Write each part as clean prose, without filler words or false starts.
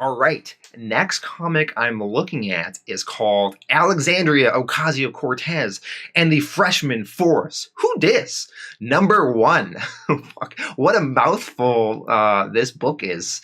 All right, next comic I'm looking at is called Alexandria Ocasio-Cortez and the Freshman Force. Who dis? Number one. Fuck, what a mouthful this book is.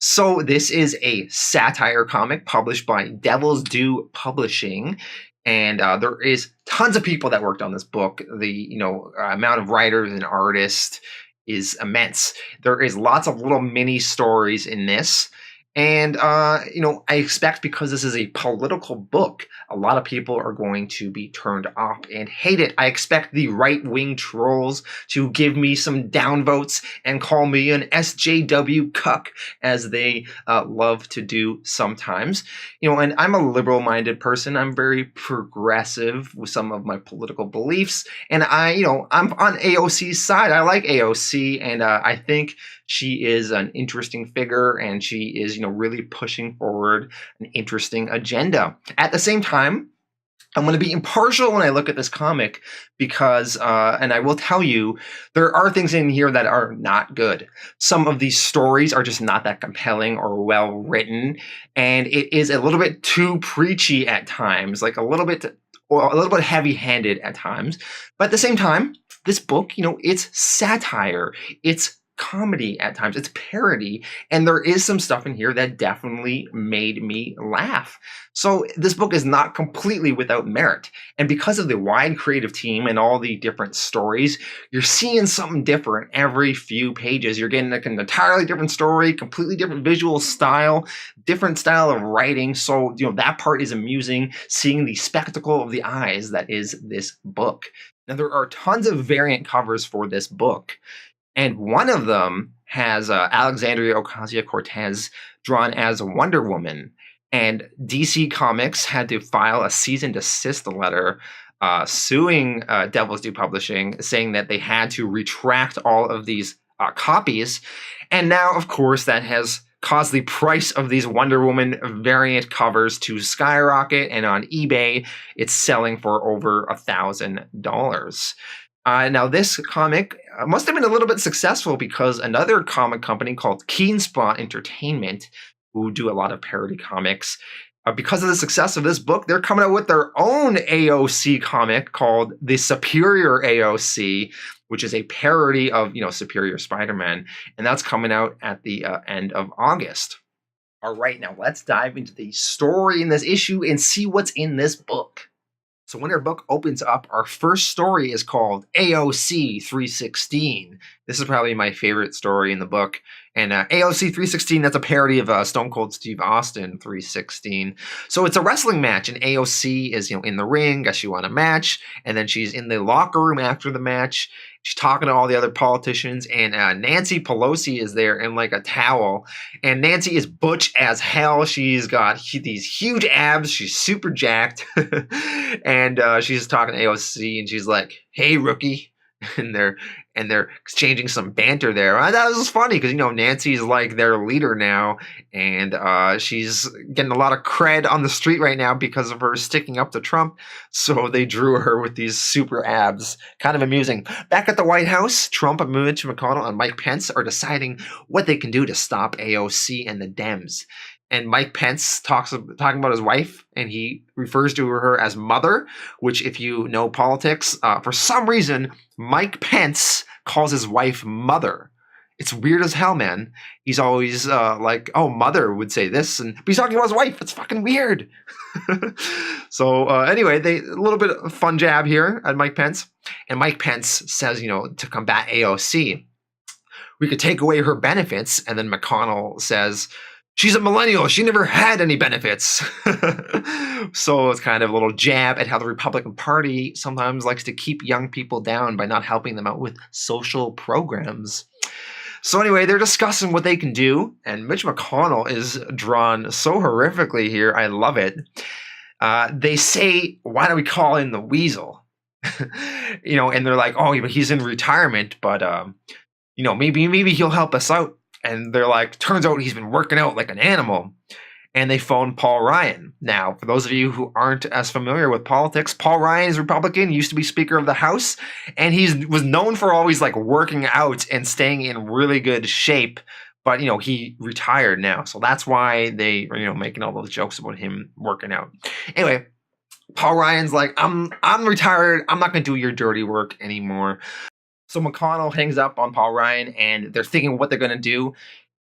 So this is a satire comic published by Devil's Due Publishing. And there is tons of people that worked on this book. The amount of writers and artists is immense. There is lots of little mini stories in this. And, I expect because this is a political book, a lot of people are going to be turned off and hate it. I expect the right-wing trolls to give me some downvotes and call me an SJW cuck, as they love to do sometimes. And I'm a liberal-minded person. I'm very progressive with some of my political beliefs. And I'm on AOC's side. I like AOC, and I think she is an interesting figure, and she is, really pushing forward an interesting agenda. At the same time, I'm going to be impartial when I look at this comic because, and I will tell you, there are things in here that are not good. Some of these stories are just not that compelling or well written, and it is a little bit too preachy at times, like a little bit heavy-handed at times. But at the same time, this book, it's satire. It's comedy at times, it's parody, and there is some stuff in here that definitely made me laugh. So this book is not completely without merit, and because of the wide creative team and all the different stories, you're seeing something different every few pages. You're getting like an entirely different story, completely different visual style, different style of writing. So that part is amusing, seeing the spectacle of the eyes that is this book. Now there are tons of variant covers for this book. And one of them has Alexandria Ocasio-Cortez drawn as Wonder Woman. And DC Comics had to file a cease and desist letter suing Devil's Due Publishing, saying that they had to retract all of these copies. And now, of course, that has caused the price of these Wonder Woman variant covers to skyrocket. And on eBay, it's selling for over $1,000. Now, this comic must have been a little bit successful because another comic company called Keenspot Entertainment, who do a lot of parody comics, because of the success of this book, they're coming out with their own AOC comic called The Superior AOC, which is a parody of, Superior Spider-Man, and that's coming out at the end of August. All right, now let's dive into the story in this issue and see what's in this book. So when our book opens up, our first story is called AOC 316. This is probably my favorite story in the book. And AOC 316, that's a parody of Stone Cold Steve Austin 316. So it's a wrestling match, and AOC is, in the ring, guess you want a match. And then she's in the locker room after the match. She's talking to all the other politicians, and Nancy Pelosi is there in like a towel. And Nancy is butch as hell. She's got these huge abs. She's super jacked. And she's talking to AOC, and she's like, "Hey, rookie." And they're exchanging some banter there. I thought it was funny because Nancy's like their leader now, and she's getting a lot of cred on the street right now because of her sticking up to Trump. So they drew her with these super abs. Kind of amusing. Back at the White House, Trump, Mitch McConnell, and Mike Pence are deciding what they can do to stop AOC and the Dems. And Mike Pence talking about his wife, and he refers to her as mother, which, if you know politics, for some reason, Mike Pence calls his wife mother. It's weird as hell, man. He's always like, "Oh, mother would say this," but he's talking about his wife. It's fucking weird. So anyway, a little bit of fun jab here at Mike Pence. And Mike Pence says, to combat AOC, we could take away her benefits. And then McConnell says, "She's a millennial. She never had any benefits." So it's kind of a little jab at how the Republican Party sometimes likes to keep young people down by not helping them out with social programs. So anyway, they're discussing what they can do, and Mitch McConnell is drawn so horrifically here. I love it. They say, "Why don't we call in the Weasel?" And they're like, "Oh, but he's in retirement, but maybe he'll help us out." And they're like, "Turns out he's been working out like an animal." And they phone Paul Ryan. Now, for those of you who aren't as familiar with politics, Paul Ryan is Republican, used to be Speaker of the House, and he was known for always like working out and staying in really good shape. but he retired now, so that's why they are making all those jokes about him working out. Anyway, Paul Ryan's like, I'm retired. I'm not gonna do your dirty work anymore. So McConnell hangs up on Paul Ryan, and they're thinking what they're gonna do.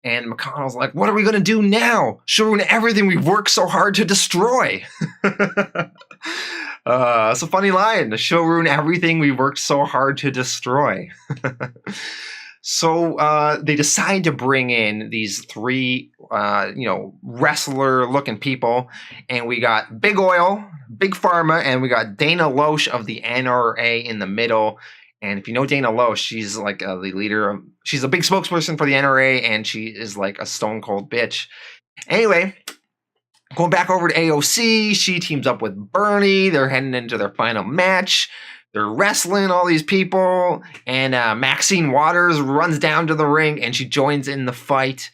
And McConnell's like, what are we gonna do now? She'll ruin everything we've worked so hard to destroy. It's a funny line. She'll ruin everything we worked so hard to destroy. So they decide to bring in these three, wrestler-looking people, and we got Big Oil, Big Pharma, and we got Dana Loesch of the NRA in the middle. And if you know Dana Loesch, she's like the leader she's a big spokesperson for the NRA, and she is like a stone cold bitch. Anyway, going back over to AOC, she teams up with Bernie. They're heading into their final match. They're wrestling all these people, and Maxine Waters runs down to the ring, and she joins in the fight.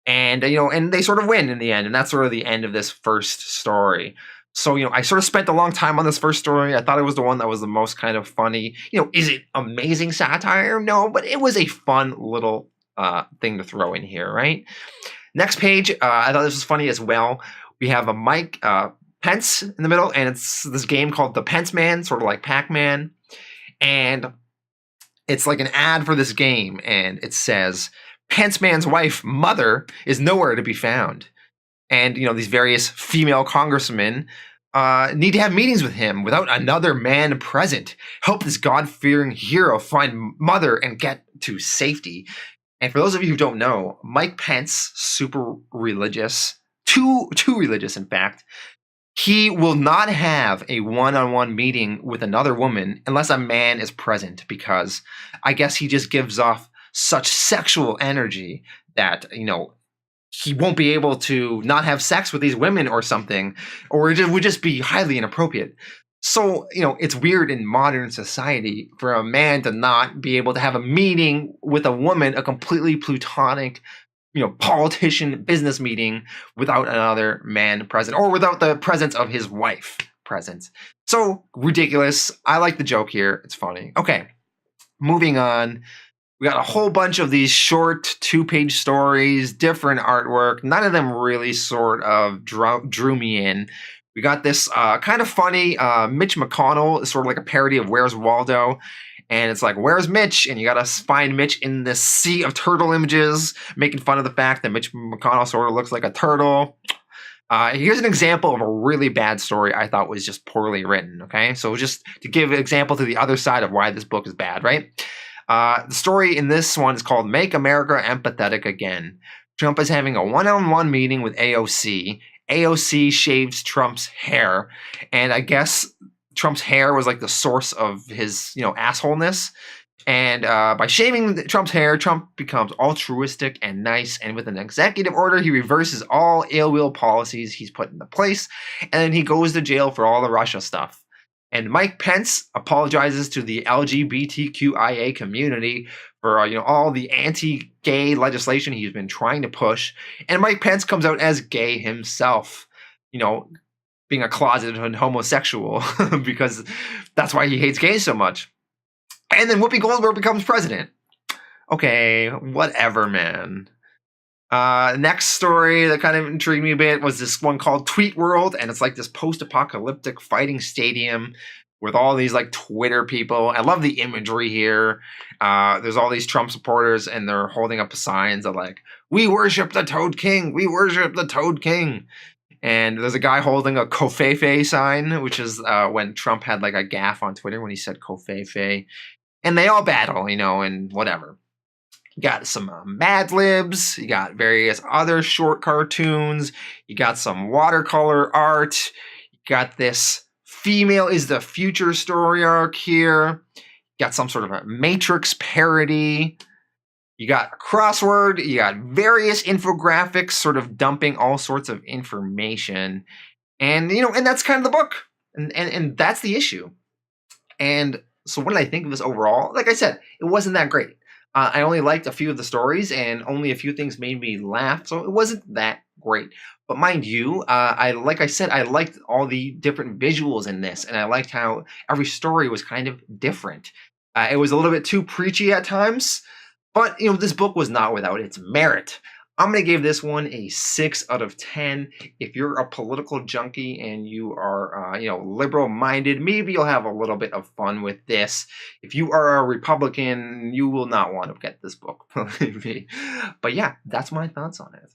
And, and they sort of win in the end, and that's sort of the end of this first story. So, I sort of spent a long time on this first story. I thought it was the one that was the most kind of funny. Is it amazing satire? No, but it was a fun little thing to throw in here, right? Next page, I thought this was funny as well. We have a Mike Pence in the middle, and it's this game called the Pence Man, sort of like Pac-Man. And it's like an ad for this game, and it says, Pence Man's wife, Mother, is nowhere to be found. And, these various female congressmen need to have meetings with him without another man present. Help this God-fearing hero find Mother and get to safety. And for those of you who don't know, Mike Pence, super religious, too religious, in fact, he will not have a one-on-one meeting with another woman unless a man is present, because I guess he just gives off such sexual energy that, he won't be able to not have sex with these women or something, or it would just be highly inappropriate. So, it's weird in modern society for a man to not be able to have a meeting with a woman, a completely platonic, politician business meeting without another man present, or without the presence of his wife present. So ridiculous. I like the joke here. It's funny. Okay, moving on. We got a whole bunch of these short 2-page stories, different artwork. None of them really sort of drew me in. We got this kind of funny Mitch McConnell, is sort of like a parody of Where's Waldo. And it's like, where's Mitch? And you got to find Mitch in this sea of turtle images, making fun of the fact that Mitch McConnell sort of looks like a turtle. Here's an example of a really bad story I thought was just poorly written, okay? So just to give an example to the other side of why this book is bad, right? The story in this one is called Make America Empathetic Again. Trump is having a one-on-one meeting with AOC. AOC shaves Trump's hair, and I guess Trump's hair was like the source of his, assholeness. And by shaving Trump's hair, Trump becomes altruistic and nice, and with an executive order, he reverses all ill-will policies he's put into place, and then he goes to jail for all the Russia stuff. And Mike Pence apologizes to the LGBTQIA community for all the anti-gay legislation he's been trying to push. And Mike Pence comes out as gay himself, being a closeted homosexual, because that's why he hates gays so much. And then Whoopi Goldberg becomes president. Okay, whatever, man. Next story that kind of intrigued me a bit was this one called Tweet World, and it's like this post-apocalyptic fighting stadium with all these like Twitter people. I love the imagery here. There's all these Trump supporters, and they're holding up signs of like, "We worship the Toad King. We worship the Toad King." And there's a guy holding a Covfefe sign, which is when Trump had like a gaffe on Twitter when he said Covfefe. And they all battle, and whatever. You got some Mad Libs, you got various other short cartoons, you got some watercolor art, you got this Female is the Future story arc here, you got some sort of a Matrix parody, you got a crossword, you got various infographics sort of dumping all sorts of information, and and that's kind of the book, and that's the issue. And so what did I think of this overall? Like I said, it wasn't that great. I only liked a few of the stories, and only a few things made me laugh, so it wasn't that great. But mind you, like I said, I liked all the different visuals in this, and I liked how every story was kind of different. It was a little bit too preachy at times, But, this book was not without its merit. I'm going to give this one a 6 out of 10. If you're a political junkie and you are, liberal-minded, maybe you'll have a little bit of fun with this. If you are a Republican, you will not want to get this book, believe me. But yeah, that's my thoughts on it.